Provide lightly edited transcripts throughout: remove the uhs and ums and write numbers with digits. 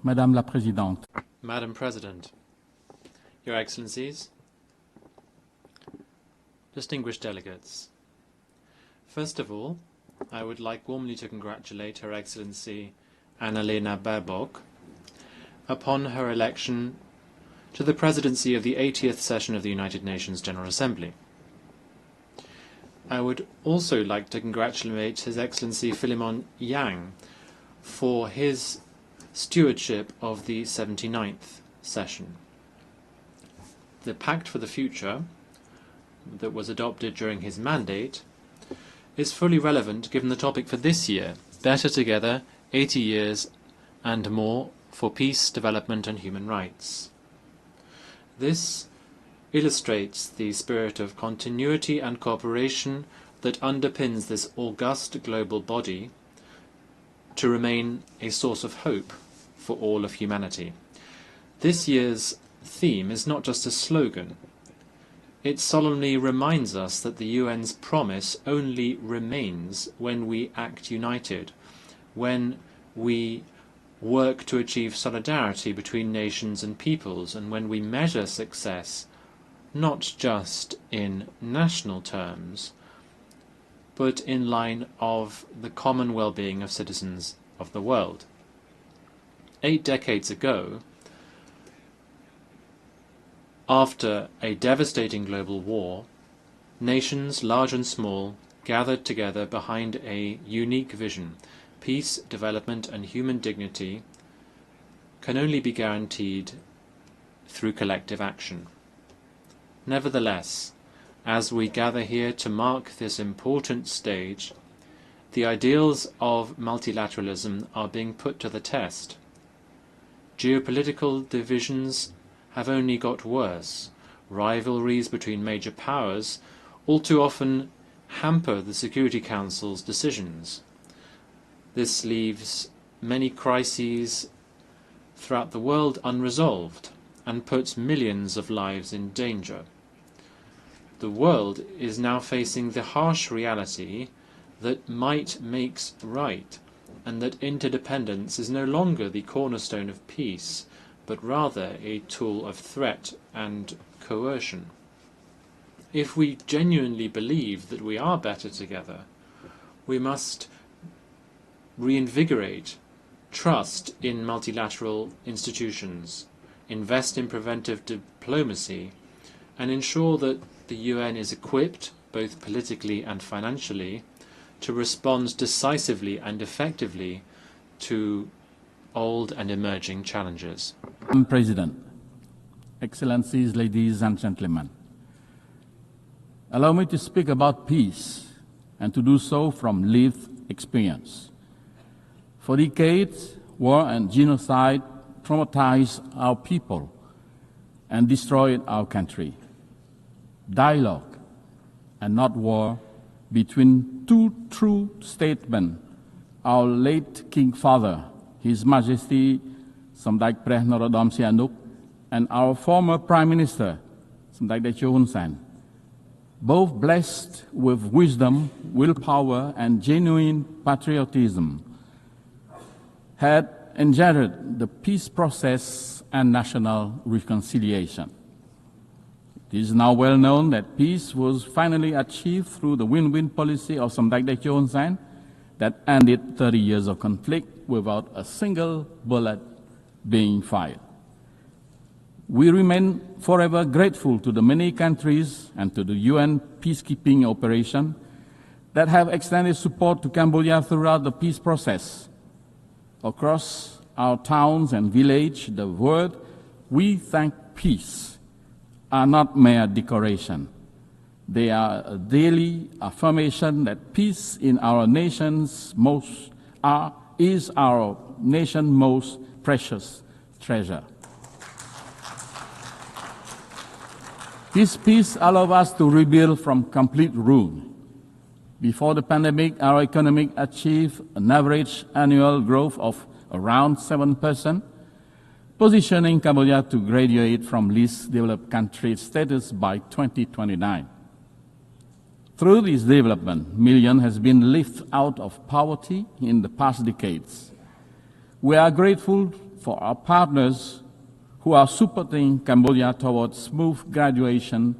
Madame la Présidente. Madam President, Your Excellencies, distinguished delegates, first of all, I would like warmly to congratulate Her Excellency Annalena Baerbock upon her election to the presidency of the 80th session of the United Nations General Assembly. I would also like to congratulate His Excellency Philemon Yang for his stewardship of the 79th session. The Pact for the Future that was adopted during his mandate is fully relevant given the topic for this year, Better Together, 80 years and more for peace, development and human rights. This illustrates the spirit of continuity and cooperation that underpins this august global body to remain a source of hope for all of humanity. This year's theme is not just a slogan. It solemnly reminds us that the UN's promise only remains when we act united, when we work to achieve solidarity between nations and peoples, and when we measure success not just in national terms, but in line of the common well-being of citizens of the world. 8 decades ago, after a devastating global war, nations large and small gathered together behind a unique vision. Peace, development and human dignity can only be guaranteed through collective action. Nevertheless, as we gather here to mark this important stage, the ideals of multilateralism are being put to the test. Geopolitical divisions have only got worse. Rivalries between major powers all too often hamper the Security Council's decisions. This leaves many crises throughout the world unresolved and puts millions of lives in danger. The world is now facing the harsh reality that might makes right, and that interdependence is no longer the cornerstone of peace, but rather a tool of threat and coercion. If we genuinely believe that we are better together, we must reinvigorate trust in multilateral institutions, invest in preventive diplomacy, and ensure that the UN is equipped, both politically and financially, to respond decisively and effectively to old and emerging challenges. Madam President, Excellencies, ladies and gentlemen, allow me to speak about peace and to do so from lived experience. For decades, war and genocide traumatized our people and destroyed our country. Dialogue and not war between two true statesmen, our late King Father, His Majesty Samdechព្រះ Norodom Sihanouk, and our former Prime Minister, Samdech Teo Hun Sen, both blessed with wisdom, willpower, and genuine patriotism, had engendered the peace process and national reconciliation. It is now well known that peace was finally achieved through the win-win policy of Samdech Teo Hun Sen that ended 30 years of conflict without a single bullet being fired. We remain forever grateful to the many countries and to the UN peacekeeping operation that have extended support to Cambodia throughout the peace process. Across our towns and villages, the word "we thank peace" are not mere decoration. They are a daily affirmation that peace in our nation's is our nation's most precious treasure. This peace allows us to rebuild from complete ruin. Before the pandemic, our economy achieved an average annual growth of around 7%, positioning Cambodia to graduate from least developed country status by 2029. Through this development, millions has been lifted out of poverty in the past decades. We are grateful for our partners who are supporting Cambodia towards smooth graduation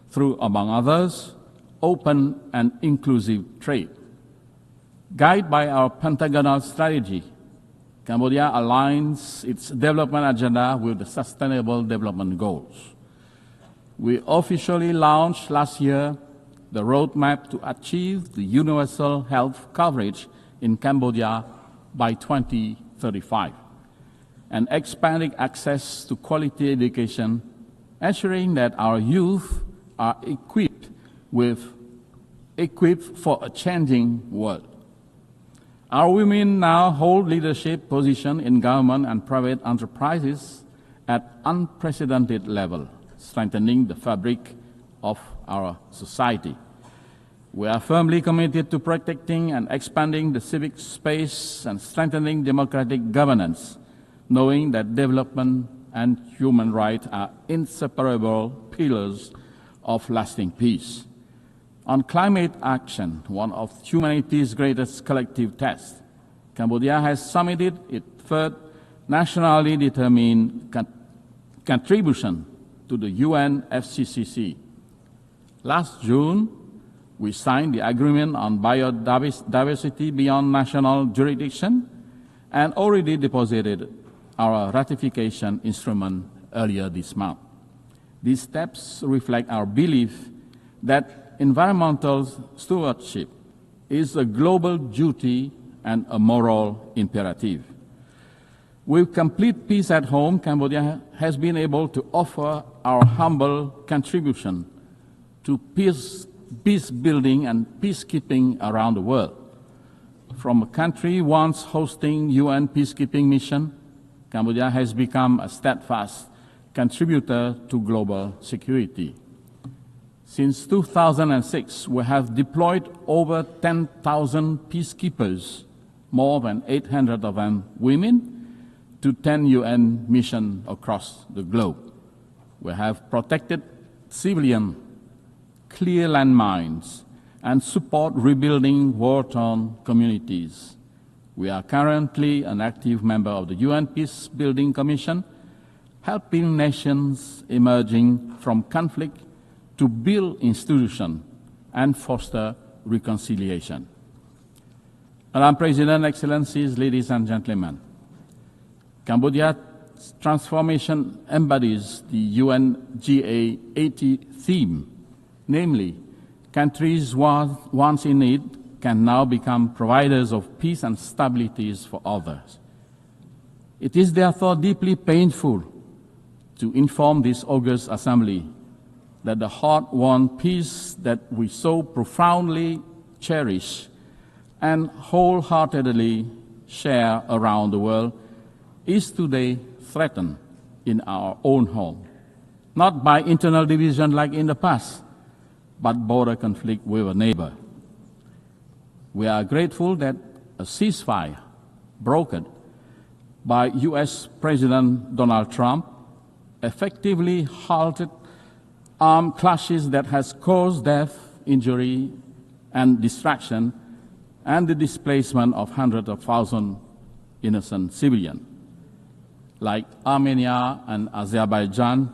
through, among others, open and inclusive trade. Guided by our pentagonal strategy, Cambodia aligns its development agenda with the Sustainable Development Goals. We officially launched last year the roadmap to achieve the universal health coverage in Cambodia by 2035, and expanding access to quality education, ensuring that our youth are equipped for a changing world. Our women now hold leadership positions in government and private enterprises at unprecedented level, strengthening the fabric of our society. We are firmly committed to protecting and expanding the civic space and strengthening democratic governance, knowing that development and human rights are inseparable pillars of lasting peace. On climate action, one of humanity's greatest collective tests, Cambodia has submitted its third nationally determined contribution to the UN FCCC. Last June, we signed the agreement on biodiversity beyond national jurisdiction and already deposited our ratification instrument earlier this month. These steps reflect our belief that environmental stewardship is a global duty and a moral imperative. With complete peace at home, Cambodia has been able to offer our humble contribution to peace building and peacekeeping around the world. From a country once hosting UN peacekeeping mission, Cambodia has become a steadfast contributor to global security. Since 2006, we have deployed over 10,000 peacekeepers, more than 800 of them women, to 10 UN missions across the globe. We have protected civilians, clear landmines, and support rebuilding war-torn communities. We are currently an active member of the UN Peace Building Commission, helping nations emerging from conflict to build institutions and foster reconciliation. Madam President, Excellencies, ladies and gentlemen, Cambodia's transformation embodies the UNGA 80 theme, namely, countries once in need can now become providers of peace and stability for others. It is therefore deeply painful to inform this august assembly that the hard-won peace that we so profoundly cherish and wholeheartedly share around the world is today threatened in our own home, not by internal division like in the past, but border conflict with a neighbor. We are grateful that a ceasefire brokered by U.S. President Donald Trump effectively halted armed clashes that has caused death, injury, and destruction, and the displacement of hundreds of thousands innocent civilians. Like Armenia and Azerbaijan,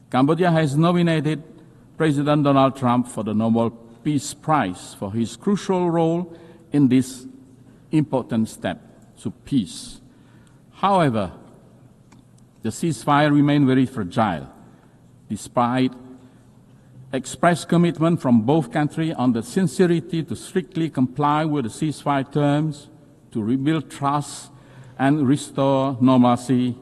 Cambodia has nominated President Donald Trump for the Nobel Peace Prize for his crucial role in this important step to peace. However, the ceasefire remains very fragile, despite express commitment from both countries on the sincerity to strictly comply with the ceasefire terms, to rebuild trust and restore normalcy,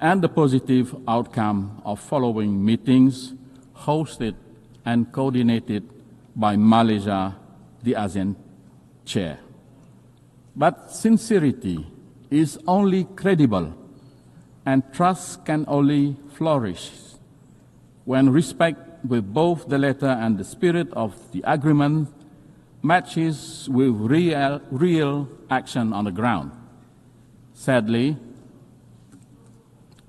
and the positive outcome of following meetings hosted and coordinated by Malaysia, the ASEAN chair. But sincerity is only credible and trust can only flourish when respect with both the letter and the spirit of the agreement matches with real action on the ground. Sadly,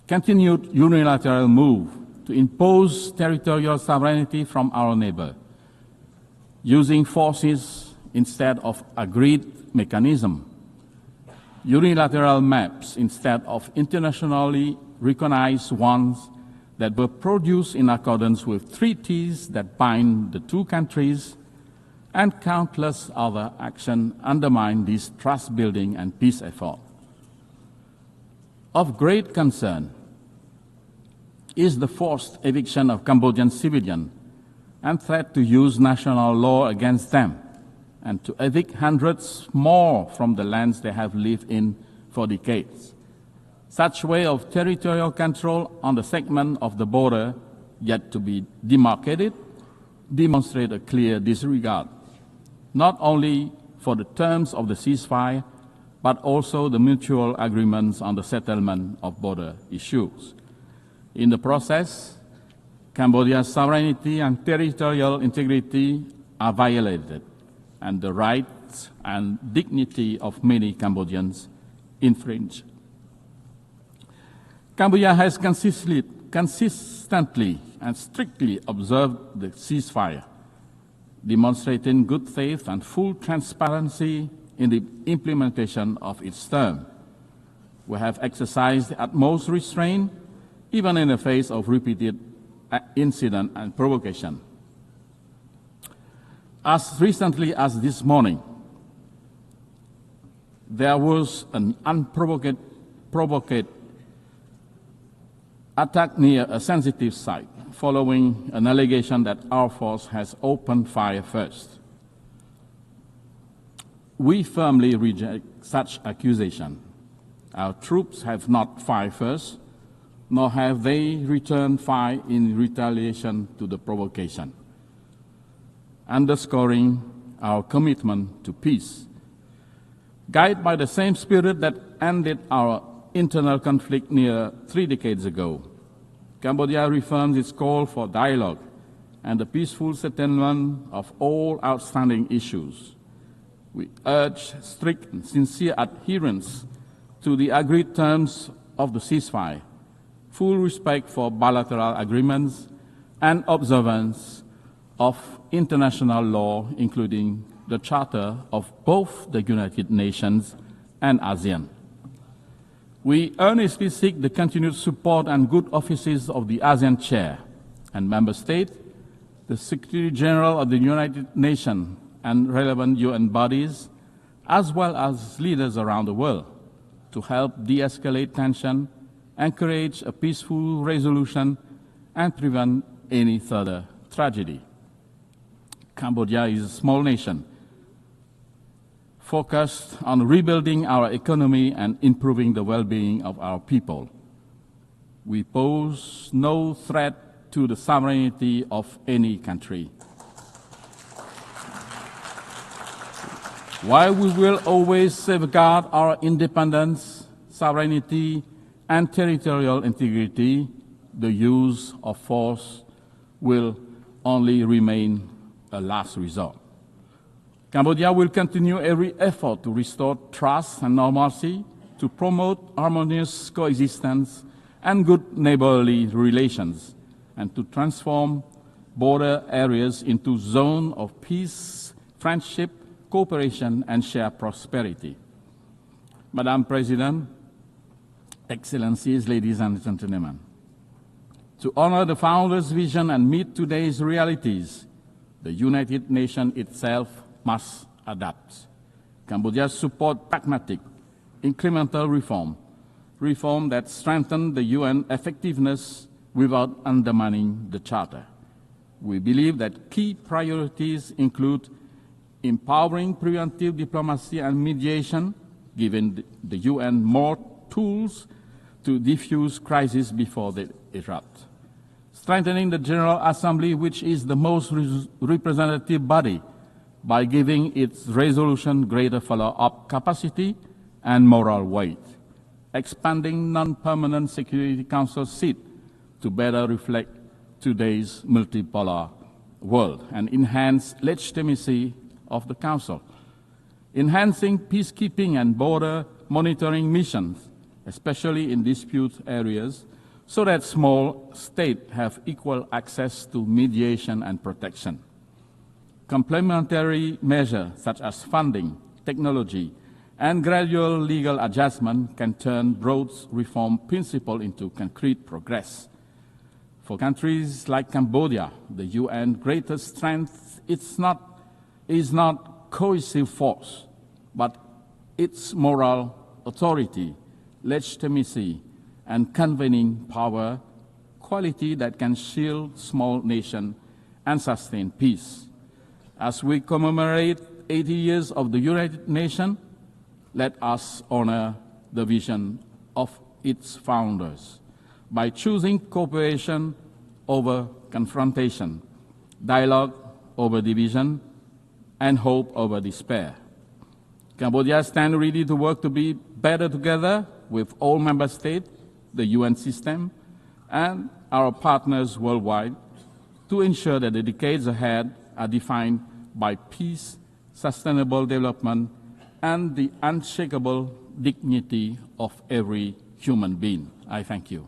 continued unilateral move to impose territorial sovereignty from our neighbor, using forces instead of agreed mechanism, unilateral maps instead of internationally recognized ones that were produced in accordance with treaties that bind the two countries, and countless other actions undermine this trust-building and peace effort. Of great concern is the forced eviction of Cambodian civilians and threat to use national law against them, and to evict hundreds more from the lands they have lived in for decades. Such way of territorial control on the segment of the border yet to be demarcated demonstrate a clear disregard, not only for the terms of the ceasefire, but also the mutual agreements on the settlement of border issues. In the process, Cambodia's sovereignty and territorial integrity are violated, and the rights and dignity of many Cambodians infringed. Cambodia has consistently and strictly observed the ceasefire, demonstrating good faith and full transparency in the implementation of its term. We have exercised the utmost restraint, even in the face of repeated incident and provocation. As recently as this morning, there was an unprovoked attack near a sensitive site, following an allegation that our force has opened fire first. We firmly reject such accusation. Our troops have not fired first, nor have they returned fire in retaliation to the provocation, underscoring our commitment to peace. Guided by the same spirit that ended our internal conflict near 3 decades ago, Cambodia reaffirms its call for dialogue and the peaceful settlement of all outstanding issues. We urge strict and sincere adherence to the agreed terms of the ceasefire, full respect for bilateral agreements, and observance of international law, including the Charter of both the United Nations and ASEAN. We earnestly seek the continued support and good offices of the ASEAN Chair and Member States, the Secretary General of the United Nations and relevant UN bodies, as well as leaders around the world, to help de-escalate tension, encourage a peaceful resolution, and prevent any further tragedy. Cambodia is a small nation focused on rebuilding our economy and improving the well-being of our people. We pose no threat to the sovereignty of any country. While we will always safeguard our independence, sovereignty, and territorial integrity, the use of force will only remain a last resort. Cambodia will continue every effort to restore trust and normalcy, to promote harmonious coexistence and good neighborly relations, and to transform border areas into zones of peace, friendship, cooperation, and shared prosperity. Madam President, Excellencies, ladies and gentlemen, to honor the Founder's vision and meet today's realities, the United Nations itself must adapt. Cambodia supports pragmatic, incremental reform that strengthen the UN effectiveness without undermining the Charter. We believe that key priorities include empowering preventive diplomacy and mediation, giving the UN more tools to defuse crises before they erupt, strengthening the General Assembly, which is the most representative body, by giving its resolution greater follow-up capacity and moral weight, expanding non-permanent Security Council seat to better reflect today's multipolar world and enhance legitimacy of the Council, enhancing peacekeeping and border monitoring missions, especially in dispute areas, so that small states have equal access to mediation and protection. Complementary measures such as funding, technology, and gradual legal adjustment can turn broad reform principle into concrete progress. For countries like Cambodia, the UN greatest strength is not cohesive force, but its moral authority, legitimacy, and convening power, quality that can shield small nations and sustain peace. As we commemorate 80 years of the United Nations, let us honor the vision of its founders by choosing cooperation over confrontation, dialogue over division, and hope over despair. Cambodia stands ready to work to be better together with all member states, the UN system, and our partners worldwide to ensure that the decades ahead are defined by peace, sustainable development, and the unshakable dignity of every human being. I thank you.